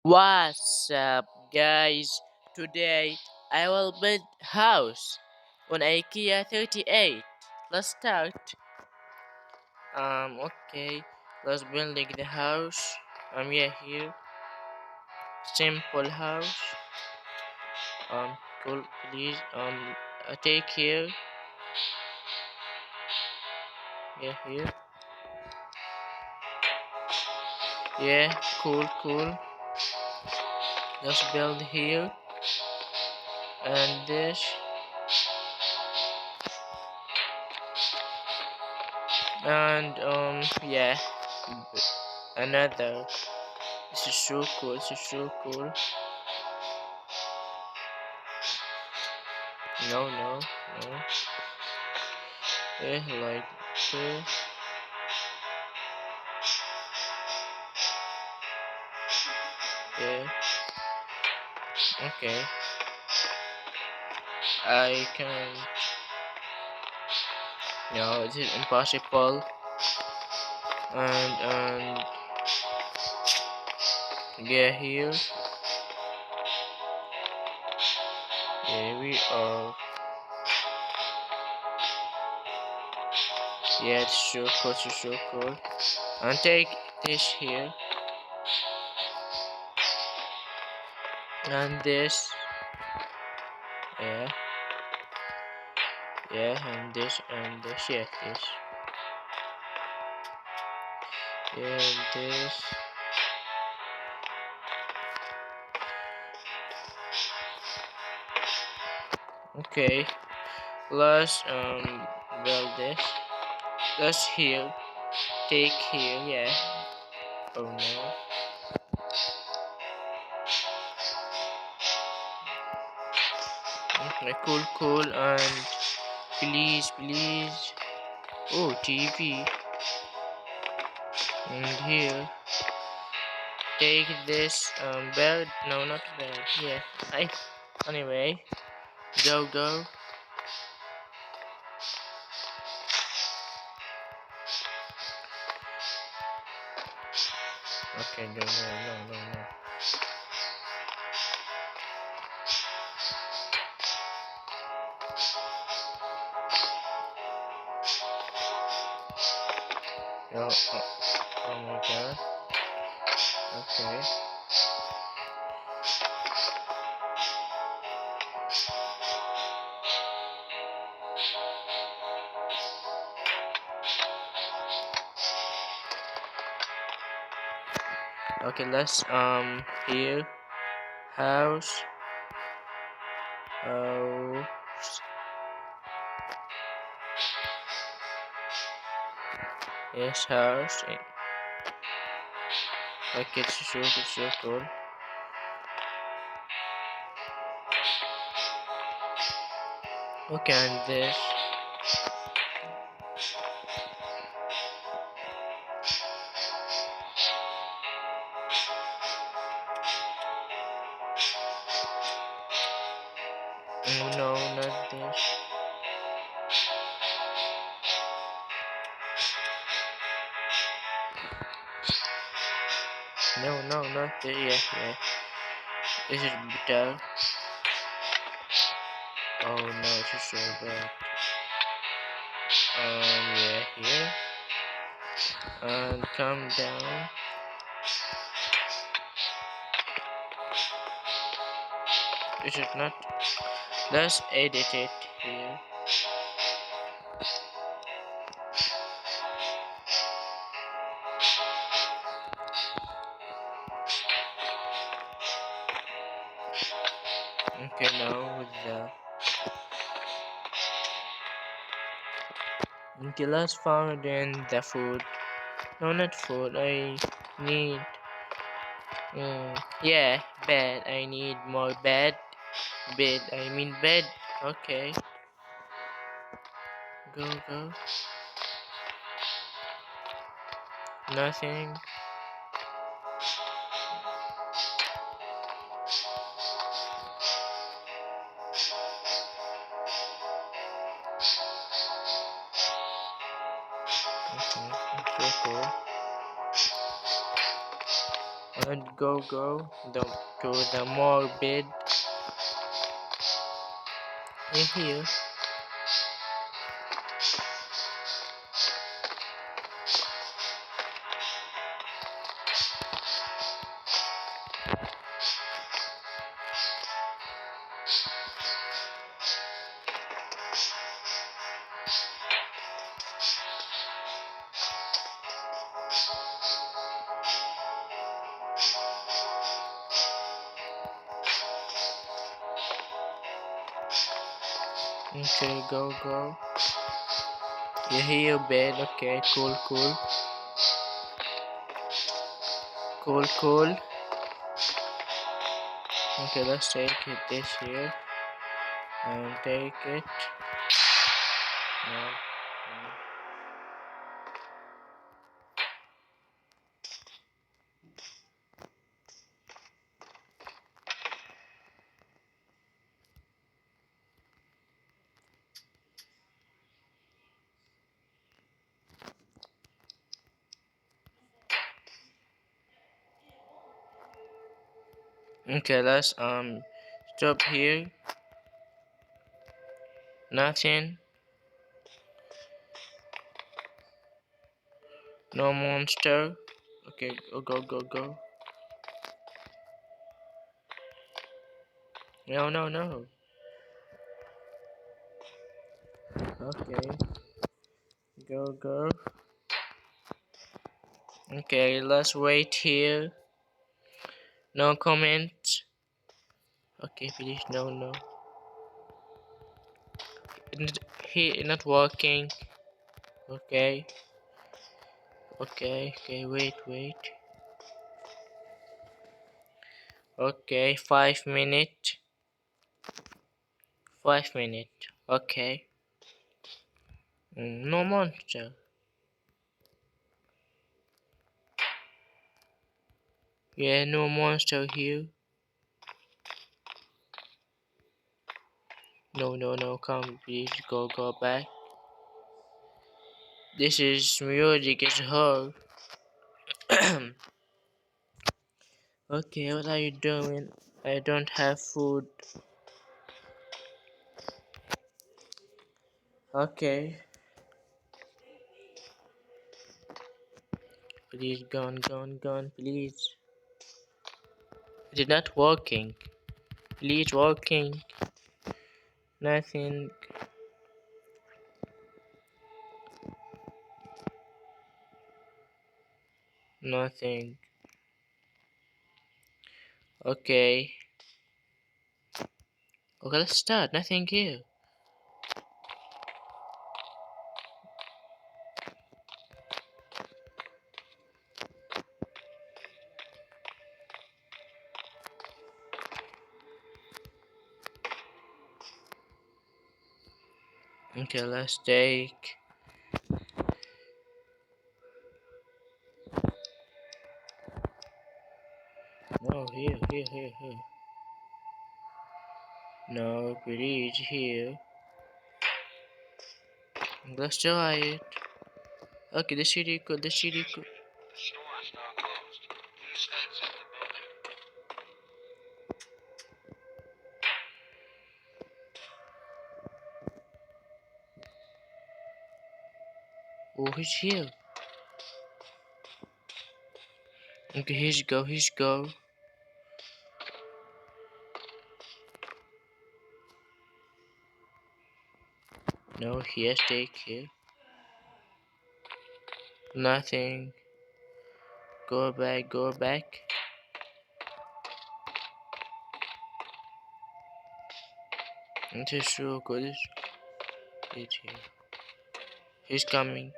What's up, guys? Today I will build house on IKEA 38. Let's start. Okay. Let's building the house. Yeah, here. Simple house. Cool. Please. Take here. Yeah, here. Yeah, cool. Let's build here and this and yeah, another. This is so cool. This is so cool. No. Yeah, like this. Yeah. Okay. I can. No, it is impossible. And yeah, here. Yeah, we are. Yeah, it's so cool. It's so cool. And take this here and this. Yeah. Yeah, and this. Yeah, this. Yeah, and this. Okay. Let's build this. Let's here. Take here. Yeah. Oh no. Okay, cool. And please. Oh, TV. And here. Take this bed. No, not bed. Yeah. I. Anyway. Go. Okay, no. No. Oh my god. Okay. Okay, let's here house. Oh. Yes, house. Okay, it's so cool. Okay, and this. No, not this. No, not this. Yeah. This is better. Oh no, this is so bad. Yeah, here. And come down. This is not. Let's edit it here. Okay, now with the. Okay, let's find in the food. No, not food. I need. Yeah, bed. I need more bed. Bed. I mean bed. Okay. Go. Nothing. Okay. So cool. And go to the more bed in here. Okay, go. You hear your bed. Okay, cool. Okay, let's take it this here and take it. No. Okay, let's stop here. Nothing. No monster. Okay, go. No. Okay, go. Okay, let's wait here. No comment. Okay, please, no. He not working. Okay, wait. Okay, 5 minutes. 5 minutes. Okay. No monster. Yeah, no monster here. No. Come, please, go back. This is music. It's her. Okay, what are you doing? I don't have food. Okay. Please, gone, please. It is not working. Please, working. Nothing. Nothing. Okay. Okay, let's start. Nothing here. Okay, let's take. No, here. No, please, here. Let's try it. Okay, the city code. Oh, he's here. Okay, he's go. No, here, take here. Nothing. Go back. It is so good. It's here. He's coming.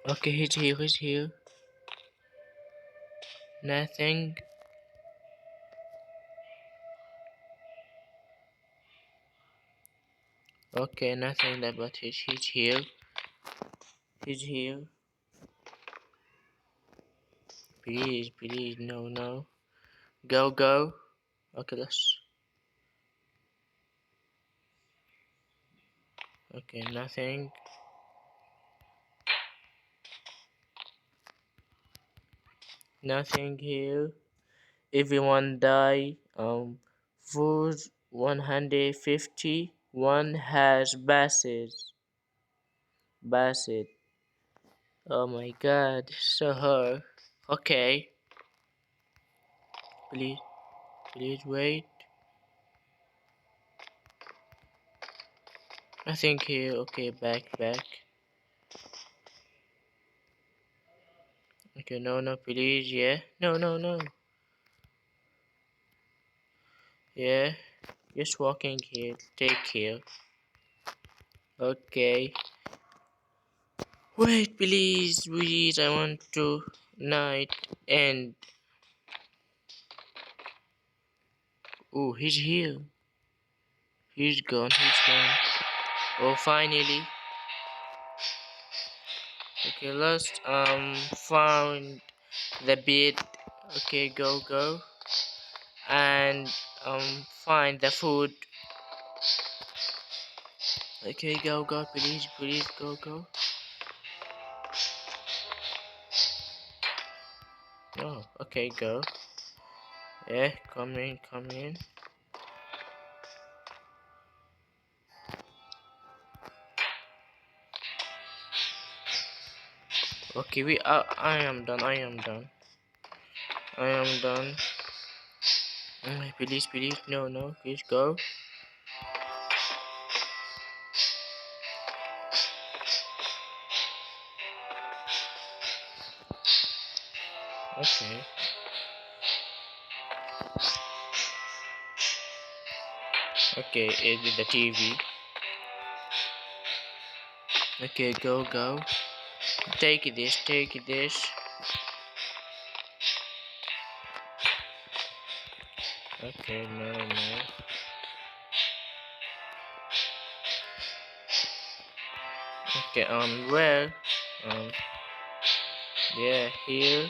Okay, he's here. Nothing. Okay, nothing but he's here. Please, no. Go. Okay, let's. Okay, nothing. Nothing here. Everyone die. For 150. One has basses. Basset. Oh my god, so hard. Okay. Please, please wait. Nothing here. Okay, back. Okay, no, please, yeah. No. Yeah, just walking here. Take care. Okay. Wait, please. I want to night end. Oh, he's here. He's gone. Oh, finally. Okay, let's found the bed. Okay, go. And find the food. Okay, go, please, go. Oh, okay, go. Yeah, come in. Okay, I am done. Please, no, please go. Okay. Okay, it's the TV. Okay, go. Take this. Okay, no. Okay, where? Um, yeah, here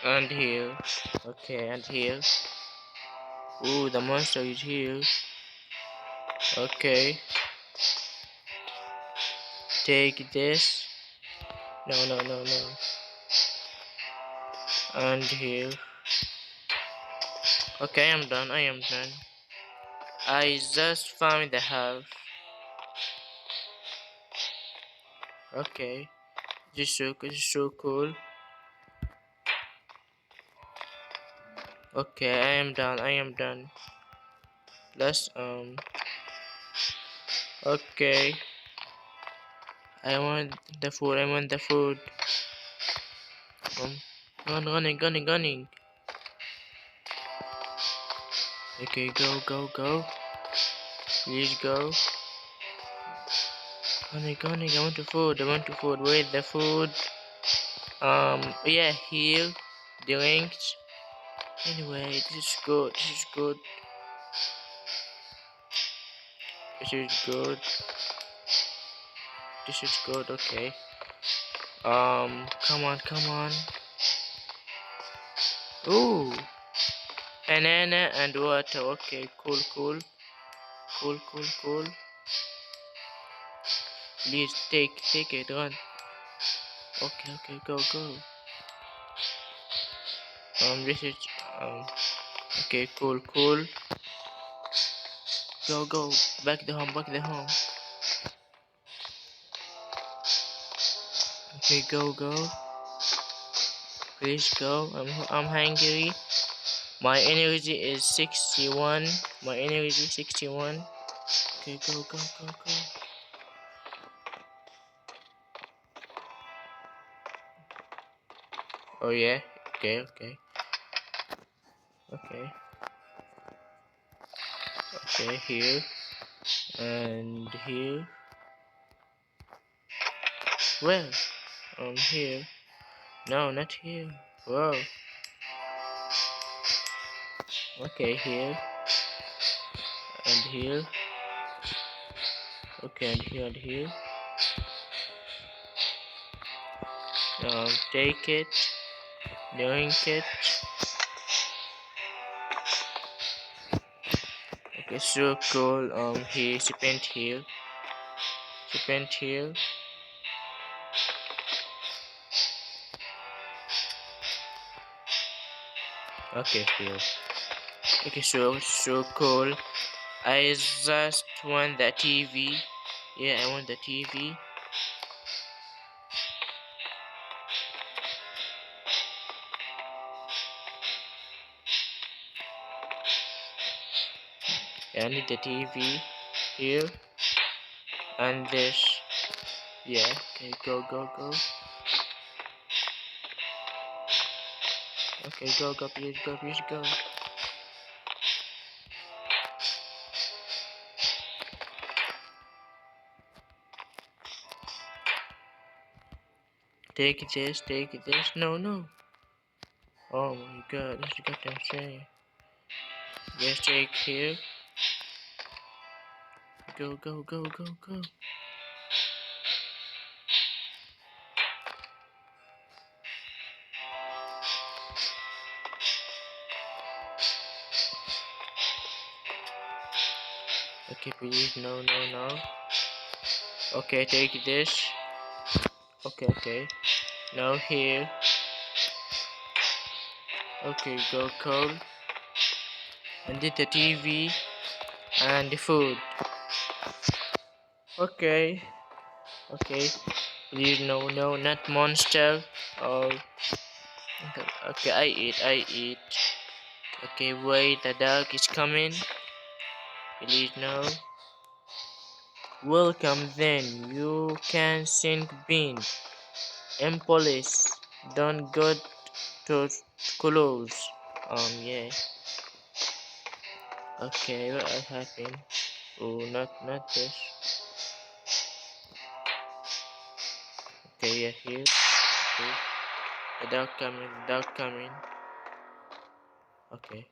and here. Okay, and here. Ooh, the monster is here. Okay, take this. No. And here. Okay, I am done. I just found the house. Okay, this is so cool. Okay, I am done. Let's okay. I want the food. Gunning. Okay, go. Please go. Gunning. I want the food. Where's the food? Yeah, here. The links. Anyway, this is good. This is good. Okay. Come on. Ooh, banana and water. Okay, cool. Please take it. Run. Okay, go. This is okay, cool. Go. Back the home. Okay, go. Please go. I'm hungry. My energy is 61. Okay, go. Oh yeah. Okay. Okay, here and here. Where? Here. No, not here. Whoa. Okay, here and here. Okay, and here. Take it. Drink it. Okay, so cool. Here she paint here. She paint here. Okay, here. Okay, so cool. I just want the TV. Yeah, I want the TV. Yeah, I need the TV here and this. Yeah. Okay, go. Okay, go, please go. Take this. No. Oh my god, this is goddamn insane. Just take here. Go. Okay, please, no. Okay, take this. Okay. Now here. Okay, go cold. And did the TV and the food. Okay. Please, no, not monster. Oh. Okay, I eat. Okay, wait, the dog is coming. Please, no. Welcome then. You can sing bean. And police. Don't go to close. Yeah. Okay, what happened? Oh, not this. Okay, yeah, here. Okay. The dog coming. Okay.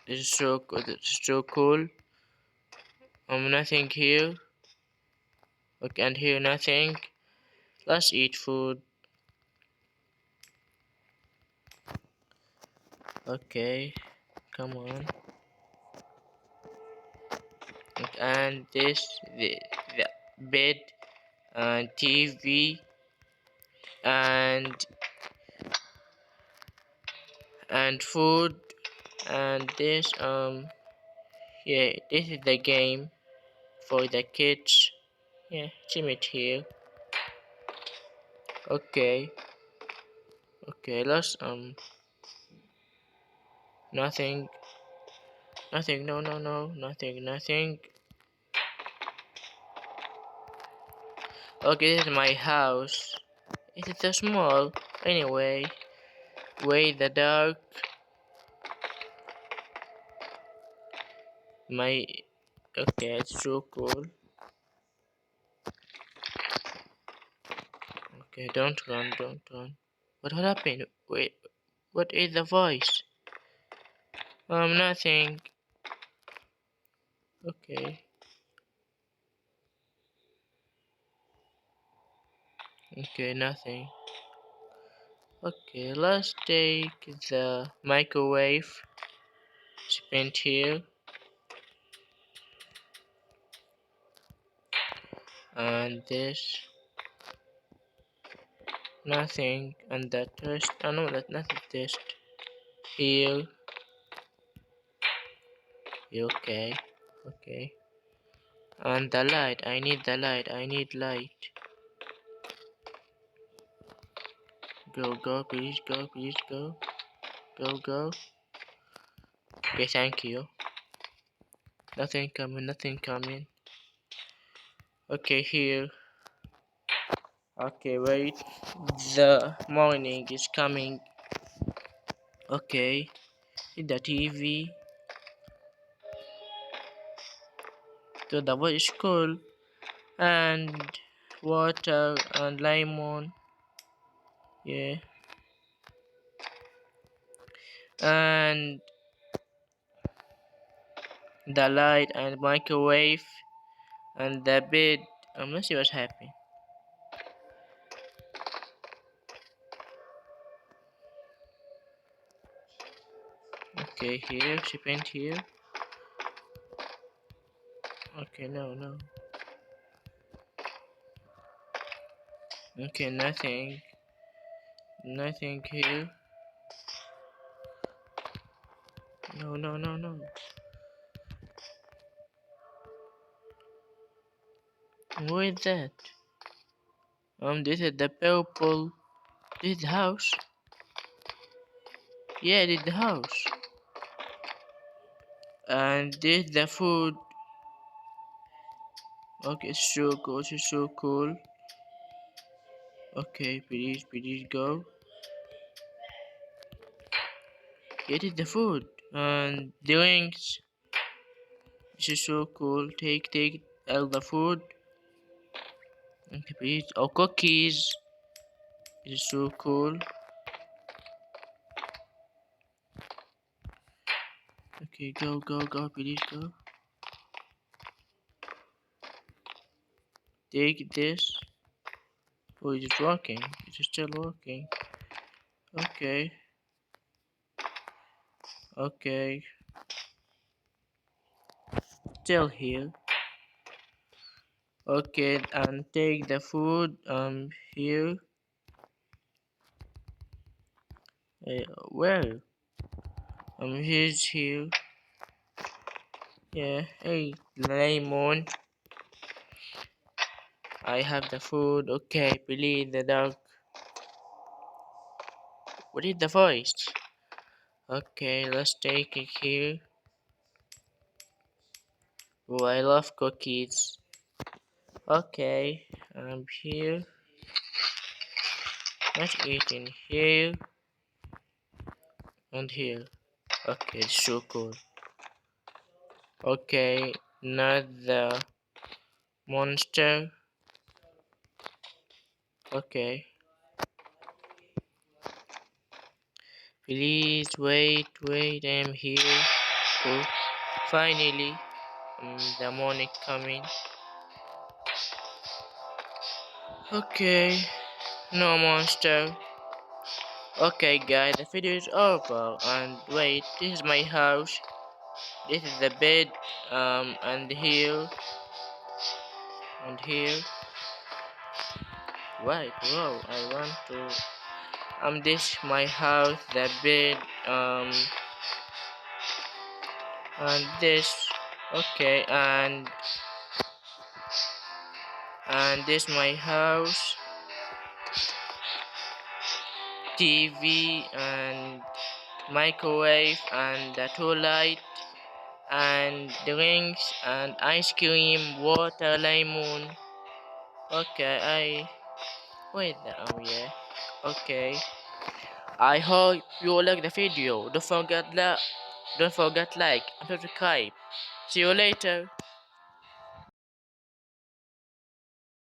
This is so good. This is so cool. Nothing here. Okay, and here nothing. Let's eat food. Okay, come on. And this, the bed, and TV, and food, and this, yeah, this is the game for the kids. Yeah, Timid here. Okay, let's, nothing, no, nothing. Okay, this is my house. It is so small. Anyway, wait, the dark. My, okay, it's so cool. Okay, don't run. What happened? Wait, what is the voice? Nothing. Okay. Okay, nothing. Okay, let's take the microwave. Spin here. And this. Nothing. And the test. Oh no, that's not the test. Here. Okay. And the light. I need the light. Go, please go. Go. Okay, thank you. Nothing coming. Okay, here. Okay, wait. The morning is coming. Okay, the TV. To the boy school. And water and lemon. Yeah. And the light and microwave and the bed. Let's see what's happening. Okay, here she paint here. Okay, no. Okay, nothing. Nothing here. No. What is that? This is the purple. This is the house. Yeah, this is the house. And this is the food. Okay, so cool. It's so cool. Okay, please go. Get it the food and drinks. This is so cool. Take all the food. Okay, please. Oh, cookies. This is so cool. Okay, go, please go. Take this. Oh, it's working. It's still working. Okay. Okay. Still here. Okay, and take the food here. Where? He's here. Yeah. Hey, lemon. I have the food. Okay, please the dog. What is the voice? Okay, let's take it here. Oh, I love cookies. Okay, I'm here. Let's eat in here and here. Okay, it's so cool. Okay, not the monster. Okay. Please wait, I'm here. Oh, finally, the morning coming. Okay, no monster. Okay, guys, the video is over. And wait, this is my house. This is the bed. And here, and here. Wait, wow, I want to. This my house, the bed. And this. Okay, and this my house. TV and microwave and the toilet and drinks and ice cream, water, lemon. Okay, wait. Yeah. Okay. I hope you like the video. Don't forget like and subscribe. See you later.